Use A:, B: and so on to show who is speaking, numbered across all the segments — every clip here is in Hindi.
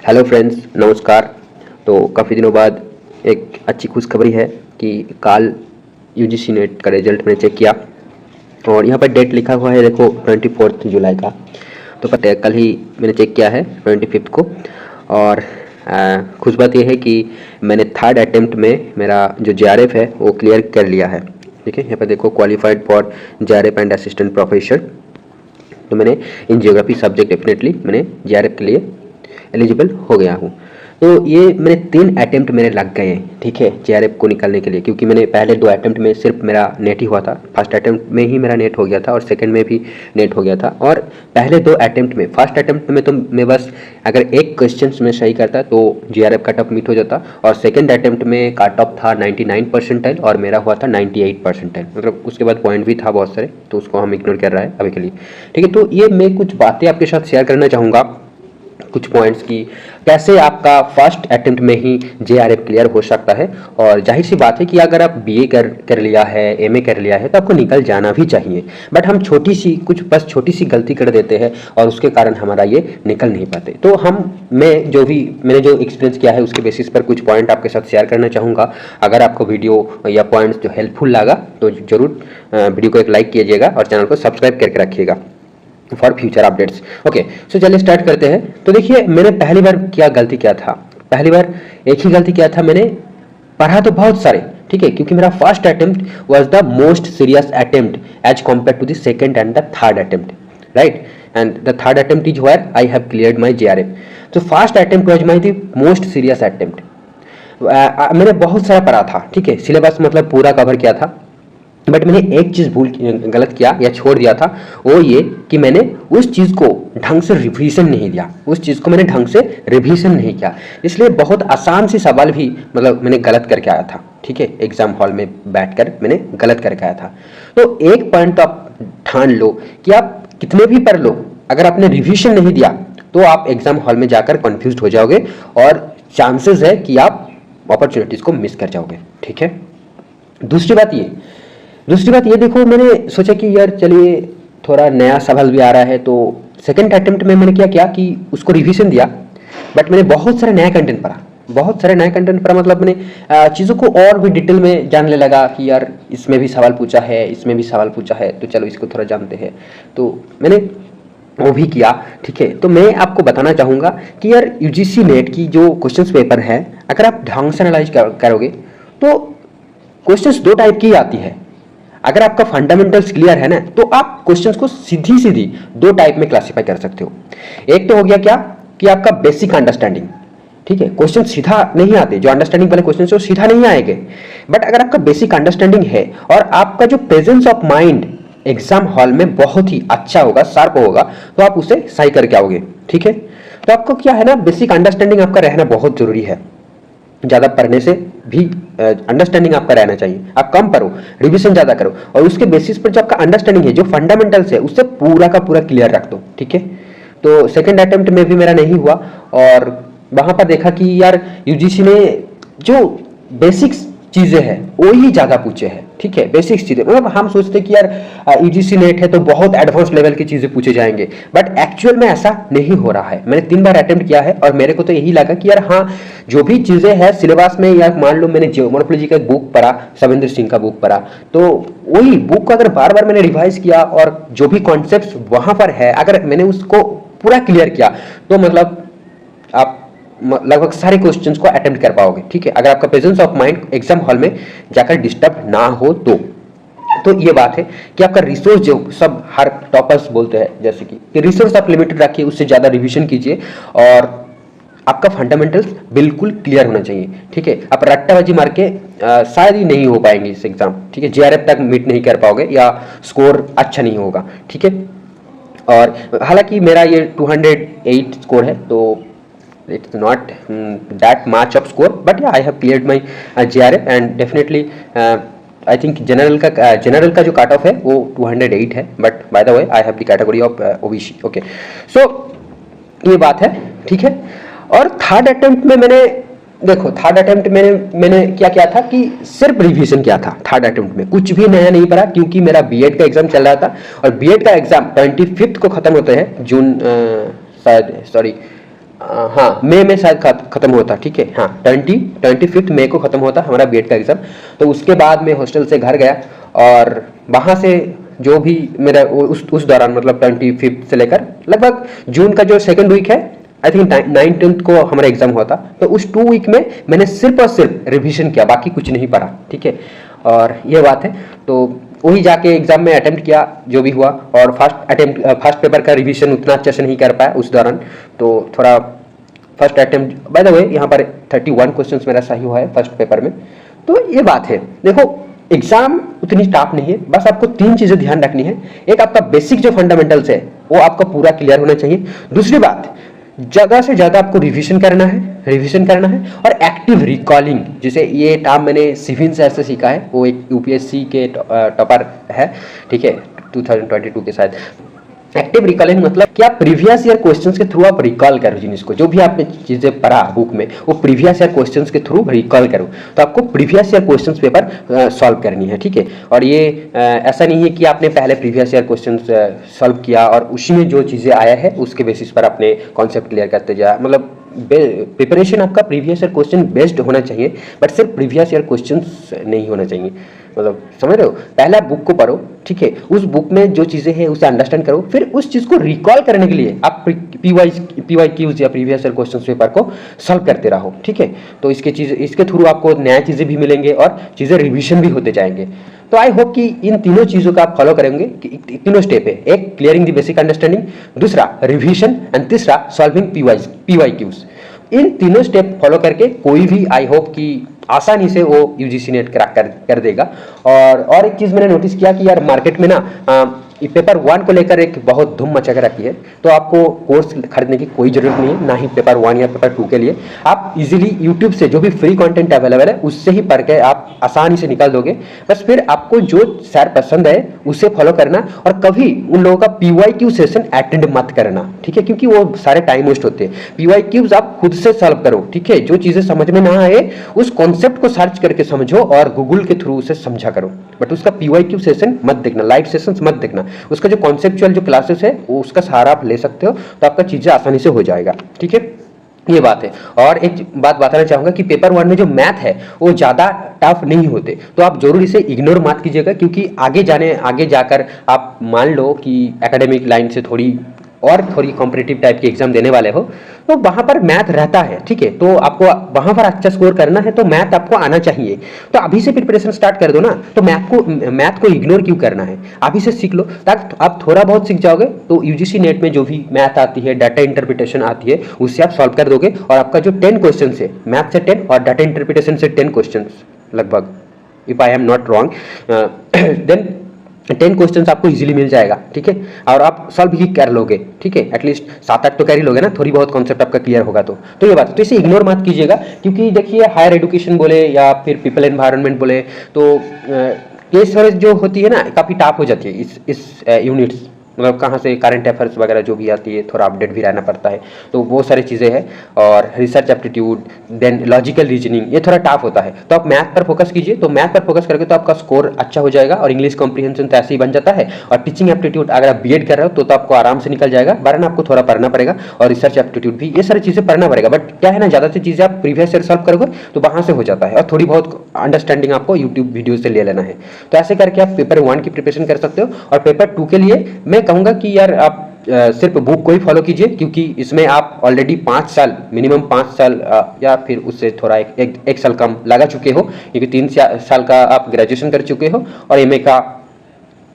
A: हेलो फ्रेंड्स, नमस्कार। तो काफ़ी दिनों बाद एक अच्छी खुशखबरी है कि कल यूजीसी नेट का रिजल्ट मैंने चेक किया और यहाँ पर डेट लिखा हुआ है, देखो 24 जुलाई का। तो पता है कल ही मैंने चेक किया है 25 को। और खुश बात यह है कि मैंने थर्ड अटेम्प्ट में मेरा जो जेआरएफ है वो क्लियर कर लिया है। ठीक है, यहाँ पर देखो qualified for JRF and assistant professor. तो मैंने इन जियोग्राफी सब्जेक्ट डेफिनेटली मैंने जेआरएफ के लिए एलिजिबल हो गया हूँ। तो ये मेरे 3 अटेम्प्ट मेरे लग गए हैं, ठीक है, जेआरएफ को निकालने के लिए, क्योंकि मैंने पहले 2 अटेम्प्ट में सिर्फ मेरा नेट ही हुआ था। फर्स्ट अटेम्प्ट में ही मेरा नेट हो गया था और सेकंड में भी नेट हो गया था। और पहले 2 अटेम्प्ट में, फर्स्ट अटेम्प्ट में तो मैं बस अगर एक क्वेश्चन में सही करता तो जेआरएफ कट ऑफ मीट हो जाता, और सेकेंड अटेम्प्ट में कट ऑफ था 99 परसेंटाइल और मेरा हुआ था 98 परसेंटाइल। मतलब उसके बाद पॉइंट भी था बहुत सारे, तो उसको हम इग्नोर कर रहा है अभी के लिए। ठीक है, तो ये मैं कुछ बातें आपके साथ शेयर करना चाहूँगा, कुछ पॉइंट्स की, कैसे आपका फर्स्ट अटेम्प्ट में ही जेआरएफ क्लियर हो सकता है। और जाहिर सी बात है कि अगर आप बीए कर लिया है, एमए कर लिया है, तो आपको निकल जाना भी चाहिए। बट हम छोटी सी गलती कर देते हैं और उसके कारण हमारा ये निकल नहीं पाते। तो मैंने जो एक्सपीरियंस किया है उसके बेसिस पर कुछ पॉइंट आपके साथ शेयर करना चाहूँगा। अगर आपको वीडियो या पॉइंट्स जो हेल्पफुल लगा तो जरूर वीडियो को एक लाइक कीजिएगा और चैनल को सब्सक्राइब करके रखिएगा फॉर फ्यूचर अपडेट्स। ओके, सो चलिए स्टार्ट करते हैं। तो देखिए, मैंने पहली बार गलती किया था, पहली बार एक ही गलती किया था। मैंने पढ़ा तो बहुत सारे, ठीक है, क्योंकि मेरा first attempt was the most serious attempt as compare to the second and the third attempt, right. And the third attempt is where I have cleared my JRF. तो first attempt was my the most serious attempt. मैंने बहुत सारा पढ़ा था, ठीक है, सिलेबस मतलब पूरा कवर किया था। बट मैंने एक चीज़ गलत किया या छोड़ दिया था, वो ये कि मैंने उस चीज़ को ढंग से रिवीजन नहीं दिया, उस चीज़ को मैंने ढंग से रिवीजन नहीं किया। इसलिए बहुत आसान सी सवाल भी मतलब मैंने गलत करके आया था, ठीक है, एग्जाम हॉल में बैठकर मैंने गलत करके आया था। तो एक पॉइंट तो आप ठान लो कि आप कितने भी पढ़ लो, अगर आपने रिवीजन नहीं दिया तो आप एग्जाम हॉल में जाकर कन्फ्यूज हो जाओगे और चांसेस है कि आप अपॉर्चुनिटीज़ को मिस कर जाओगे, ठीक है। दूसरी बात ये देखो, मैंने सोचा कि यार चलिए थोड़ा नया सवाल भी आ रहा है, तो सेकंड अटेम्प्ट में मैंने क्या किया कि उसको रिवीजन दिया। बट मैंने बहुत सारे नया कंटेंट पढ़ा, मतलब मैंने चीज़ों को और भी डिटेल में जानने लगा कि यार इसमें भी सवाल पूछा है, तो चलो इसको थोड़ा जानते हैं। तो मैंने वो भी किया, ठीक है। तो मैं आपको बताना चाहूँगा कि यार यूजीसी नेट की जो क्वेश्चन पेपर है, अगर आप ढंग से एनालाइज करोगे तो क्वेश्चंस 2 टाइप की आती है। अगर आपका फंडामेंटल्स क्लियर है ना, तो आप क्वेश्चंस को सीधी 2 टाइप में क्लासिफाई कर सकते हो। एक तो हो गया क्या कि आपका बेसिक अंडरस्टैंडिंग, ठीक है, क्वेश्चन सीधा नहीं आते, जो अंडरस्टैंडिंग वाले क्वेश्चन है वो सीधा नहीं आएंगे। बट अगर आपका बेसिक अंडरस्टैंडिंग है और आपका जो presence of mind exam hall में बहुत ही अच्छा होगा, शार्प होगा, तो आप उसे सही करके आओगे, ठीक है। तो आपको क्या है ना, बेसिक अंडरस्टैंडिंग आपका रहना बहुत जरूरी है। ज़्यादा पढ़ने से भी अंडरस्टैंडिंग आपका रहना चाहिए। आप कम पढ़ो, रिवीजन ज़्यादा करो, और उसके बेसिस पर जो आपका अंडरस्टैंडिंग है, जो फंडामेंटल्स है, उससे पूरा का पूरा क्लियर रख दो, ठीक है। तो सेकंड अटेम्प्ट में भी मेरा नहीं हुआ, और वहाँ पर देखा कि यार यूजीसी ने जो बेसिक्स चीज़ें हैं वही ज़्यादा पूछे हैं, ठीक है, बेसिक्स चीज़ें। मतलब हम सोचते कि यार यूजीसी नेट है तो बहुत एडवांस लेवल की चीज़ें पूछे जाएंगे, बट एक्चुअल में ऐसा नहीं हो रहा है। मैंने 3 बार अटेम्प्ट किया है और मेरे को तो यही लगा कि यार हाँ, जो भी चीज़ें हैं सिलेबस में, या मान लो मैंने जियोमॉर्फोलॉजी का बुक पढ़ा, सविंदर सिंह का बुक पढ़ा, तो वही बुक को अगर बार बार मैंने रिवाइज किया और जो भी कॉन्सेप्ट वहाँ पर है अगर मैंने उसको पूरा क्लियर किया, तो मतलब आप लगभग सारे क्वेश्चंस को अटेम्प्ट कर पाओगे, ठीक है, अगर आपका presence of mind exam hall में जाकर डिस्टर्ब ना हो तो ये बात है कि आपका रिसोर्स, जो सब हर टॉपर्स बोलते हैं जैसे कि रिसोर्स आप लिमिटेड रखिए, उससे ज़्यादा रिवीजन कीजिए, और आपका फंडामेंटल्स बिल्कुल क्लियर होना चाहिए, ठीक है। आप रट्टाबाजी मार के शायद ही नहीं हो पाएंगे इस एग्जाम, ठीक है, जेआरएफ तक मीट नहीं कर पाओगे या स्कोर अच्छा नहीं होगा, ठीक है। और हालांकि मेरा ये 208 स्कोर है, तो it's not that much of score, but yeah, I have cleared my JRF and definitely I think general का जो कट ऑफ है वो 208 है, but by the way I have the category of OBC, okay. So ये बात है, ठीक है। और थर्ड अटेम्प्ट में थर्ड अटेम्प्ट मैंने क्या किया था कि सिर्फ रिवीजन किया था। थर्ड अटेम्प्ट में कुछ भी नया नहीं पढ़ा, क्योंकि मेरा बीएड का एग्जाम चल रहा था और बीएड का एग्जाम 25 को खत्म होता है जून, हाँ मई में शायद खत्म होता, ठीक है, हाँ 25 मई को खत्म होता हमारा बीएड का एग्ज़ाम। तो उसके बाद मैं हॉस्टल से घर गया और वहाँ से जो भी मेरा उस दौरान मतलब 25 से लेकर लगभग जून का जो सेकंड वीक है, आई थिंक 19th को हमारा एग्जाम हुआ था। तो उस 2 वीक में मैंने सिर्फ और सिर्फ रिवीजन किया, बाकी कुछ नहीं पढ़ा, ठीक है। और ये बात है, तो वही जाके एग्जाम में अटेम्प्ट किया जो भी हुआ, और फर्स्ट पेपर का रिवीजन उतना अच्छे से नहीं कर पाया उस दौरान, तो थोड़ा फर्स्ट अटेम्प्ट, बाय द वे यहाँ पर 31 क्वेश्चंस मेरा सही हुआ है फर्स्ट पेपर में। तो ये बात है, देखो एग्जाम उतनी टफ नहीं है, बस आपको 3 चीजें ध्यान रखनी है। एक, आपका बेसिक जो फंडामेंटल्स है वो आपका पूरा क्लियर होना चाहिए। दूसरी बात, ज़्यादा से ज़्यादा आपको रिवीजन करना है और एक्टिव रिकॉलिंग, जैसे ये टर्म मैंने सिविन से ऐसे सीखा है, वो एक यूपीएससी के टॉपर है, ठीक है, 2022 के शायद। एक्टिव रिकॉलिंग मतलब क्या, प्रीवियस ईयर क्वेश्चंस के थ्रू आप रिकॉल करो जिनिसको, जो भी आपने चीज़ें पढ़ा बुक में वो प्रीवियस ईयर क्वेश्चंस के थ्रू रिकॉल करो। तो आपको previous year questions paper solve करनी है, ठीक है। और ये ऐसा नहीं है कि आपने पहले प्रीवियस ईयर क्वेश्चंस सॉल्व किया और उसी में जो चीज़ें आया है उसके बेसिस पर अपने कॉन्सेप्ट क्लियर करते जा, मतलब प्रिपरेशन आपका प्रीवियस ईयर क्वेश्चन बेस्ड होना चाहिए, बट सिर्फ प्रीवियस ईयर क्वेश्चंस नहीं होना चाहिए, मतलब समझ रहे हो। पहले आप बुक को पढ़ो, ठीक है, उस बुक में जो चीज़ें हैं उसे अंडरस्टैंड करो, फिर उस चीज़ को रिकॉल करने के लिए आप पीवाईक्यूज या प्रीवियस ईयर क्वेश्चन पेपर को सॉल्व करते रहो, ठीक है। तो इसके थ्रू आपको नया चीज़ें भी मिलेंगे और चीज़ें रिविजन भी होते जाएंगे। तो आई होप कि इन तीनों चीज़ों का आप फॉलो करेंगे कि तीनों स्टेप है, एक क्लियरिंग द बेसिक अंडरस्टैंडिंग, दूसरा रिविजन एंड तीसरा सॉल्विंग पीवाईक्यूज। इन तीनों स्टेप फॉलो करके कोई भी आई होप कि आसानी से वो यूजीसी नेट क्रैक कर देगा। और एक चीज़ मैंने नोटिस किया कि यार मार्केट में ना पेपर 1 को लेकर एक बहुत धूम मचा के रखी है, तो आपको कोर्स खरीदने की कोई जरूरत नहीं है, ना ही पेपर 1 या पेपर 2 के लिए। आप इजीली यूट्यूब से जो भी फ्री कंटेंट अवेलेबल है उससे ही पढ़ के आप आसानी से निकाल दोगे। बस फिर आपको जो सर पसंद है उसे फॉलो करना, और कभी उन लोगों का पीवाईक्यू सेशन अटेंड मत करना, ठीक है, क्योंकि वो सारे टाइम वेस्ट होते हैं। पीवाईक्यूज आप खुद से सॉल्व करो, ठीक है, जो चीज़ें समझ में ना आए उस कॉन्सेप्ट को सर्च करके समझो और गूगल के थ्रू उसे समझा करो, बट उसका पीवाईक्यू सेशन मत देखना, लाइव सेशंस मत देखना। उसका जो कॉन्सेप्चुअल जो क्लासेस है वो उसका सहारा आप ले सकते हो, तो आपका चीजें आसानी से हो जाएगा, ठीक है, ये बात है। और एक बात बताना चाहूंगा कि पेपर 1 में जो मैथ है वो ज़्यादा टफ नहीं होते, तो आप जरूर इसे इग्नोर मत कीजिएगा, क्योंकि आगे जाकर आप मान लो कि एकेडमिक लाइन से थोड़ी कॉम्पिटिटिव टाइप के एग्जाम देने वाले हो, तो वहाँ पर मैथ रहता है, ठीक है, तो आपको वहाँ पर अच्छा स्कोर करना है तो मैथ आपको आना चाहिए। तो अभी से प्रिपरेशन स्टार्ट कर दो ना, तो मैथ को इग्नोर क्यों करना है, अभी से सीख लो, ताकि आप थोड़ा बहुत सीख जाओगे तो यूजीसी नेट में जो भी मैथ आती है, डाटा इंटरप्रिटेशन आती है, उससे आप सॉल्व कर दोगे। और आपका जो 10 क्वेश्चन है, मैथ से 10 और डाटा इंटरप्रिटेशन से 10 क्वेश्चन लगभग, if I am not wrong, then 10 questions आपको इजीली मिल जाएगा, ठीक है, और आप सॉल्व भी कर लोगे, ठीक है, एटलीस्ट 7-8 तो कर ही लोगे ना, थोड़ी बहुत कॉन्सेप्ट आपका क्लियर होगा। तो ये बात है, तो इसे इग्नोर मत कीजिएगा, क्योंकि देखिए हायर एजुकेशन बोले या फिर पीपल एनवायरनमेंट बोले तो केस स्टडीज जो होती है ना काफ़ी टफ हो जाती है इस यूनिट्स, मतलब कहाँ से करंट अफेयर्स वगैरह जो भी आती है, थोड़ा अपडेट भी रहना पड़ता है, तो वो सारी चीज़ें हैं। और research aptitude, than logical reasoning, ये थोड़ा टफ होता है, तो आप मैथ पर फोकस कीजिए। तो मैथ पर फोकस करके तो आपका स्कोर अच्छा हो जाएगा, और इंग्लिश कॉम्प्रीहेंशन तो ऐसे ही बन जाता है। और टीचिंग एप्टीट्यूड अगर आप बीएड कर रहे हो तो आपको आराम से निकल जाएगा, वरना आपको थोड़ा पढ़ना पड़ेगा, और रिसर्च एप्टीट्यूड भी, ये सारी चीज़ें पढ़ना पड़ेगा। बट क्या है ना, ज़्यादा सी चीज़ें आप प्रीवियस ईयर सॉल्व करोगे तो वहाँ से हो जाता है, और थोड़ी बहुत अंडरस्टैंडिंग आपको यूट्यूब वीडियो से ले लेना है। तो ऐसे करके आप पेपर 1 की प्रिपरेशन कर सकते हो। और पेपर 2 के लिए मैं कहूँगा कि यार आप सिर्फ बुक को ही फॉलो कीजिए, क्योंकि इसमें आप ऑलरेडी 5 साल, मिनिमम 5 साल या फिर उससे थोड़ा एक साल कम लगा चुके हो, क्योंकि 3 साल का आप ग्रेजुएशन कर चुके हो और एमए का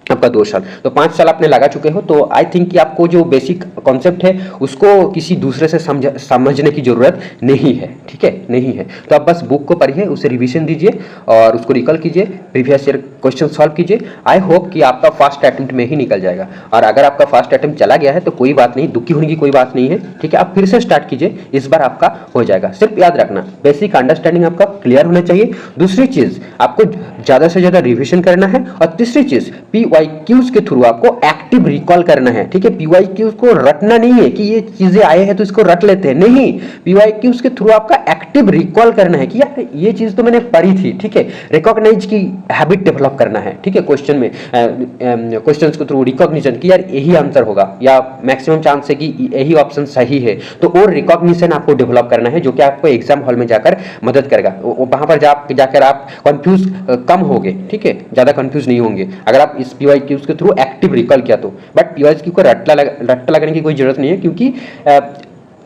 A: आपका 2 साल, तो 5 साल आपने लगा चुके हो। तो आई थिंक कि आपको जो बेसिक कॉन्सेप्ट है उसको किसी दूसरे से समझने की जरूरत नहीं है, ठीक है, नहीं है। तो आप बस बुक को पढ़िए, उसे रिवीजन दीजिए और उसको रिकॉल कीजिए, प्रीवियस ईयर क्वेश्चन सॉल्व कीजिए। आई होप कि आपका फर्स्ट अटेम्प्ट में ही निकल जाएगा। और अगर आपका फर्स्ट अटेम्प्ट चला गया है तो कोई बात नहीं, दुखी होने की कोई बात नहीं है, ठीक है, आप फिर से स्टार्ट कीजिए, इस बार आपका हो जाएगा। सिर्फ याद रखना, बेसिक अंडरस्टैंडिंग आपका क्लियर होना चाहिए। दूसरी चीज, आपको ज्यादा से ज्यादा रिविजन करना है। और तीसरी चीज, पीवाईक्यूज के थ्रू आपको एक्टिव रिकॉल करना है, ठीक है। पीवाईक्यूज को रटना नहीं है कि ये चीजें आए हैं तो इसको रट लेते हैं, नहीं। पीवाईक्यूज के थ्रू आपका एक्टिव रिकॉल करना है कि यार ये चीज तो मैंने पढ़ी थी, ठीक है। रिकॉग्नाइज की हैबिट डेवलप करना है, ठीक है। क्वेश्चन में क्वेश्चंस के थ्रू रिकॉग्निशन कि यार यही आंसर होगा या मैक्सिमम चांस है कि यही ऑप्शन सही है, तो और रिकॉग्निशन आपको डेवलप करना है, जो कि आपको एग्जाम हॉल में जाकर मदद करेगा। वहां पर जाकर आप कंफ्यूज कम होंगे, ठीक है, ज्यादा कंफ्यूज नहीं होंगे अगर आप इस पीवाईक्यूज के थ्रू एक्टिव रिकॉल किया तो। बट पीवाईक्यू को रट्टा लगाने की कोई जरूरत नहीं है, क्योंकि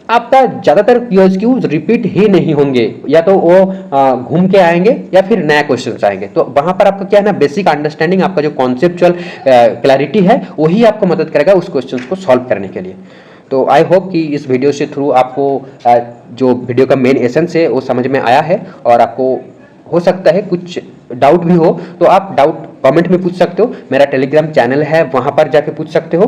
A: आपका ज्यादातर पीवाईक्यूज रिपीट ही नहीं होंगे, या तो वो घूम के आएंगे या फिर नया क्वेश्चन आएंगे। तो वहां पर आपका क्या है ना, बेसिक अंडरस्टैंडिंग, आपका जो कॉन्सेप्चुअल क्लैरिटी है वही आपको मदद करेगा उस क्वेश्चन को सॉल्व करने के लिए। तो आई होप कि इस वीडियो से थ्रू आपको जो वीडियो का मेन एसेंस है वो समझ में आया है, और आपको हो सकता है कुछ डाउट भी हो तो आप डाउट कमेंट में पूछ सकते हो। मेरा टेलीग्राम चैनल है, वहां पर जाके पूछ सकते हो,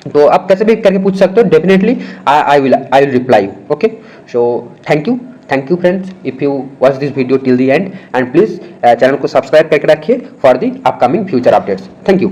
A: तो आप कैसे भी करके पूछ सकते हो। Definitely I will reply. Okay, so thank you friends, if you watch this video till the end, and please channel को सब्सक्राइब करके रखिए for the upcoming future updates. Thank you.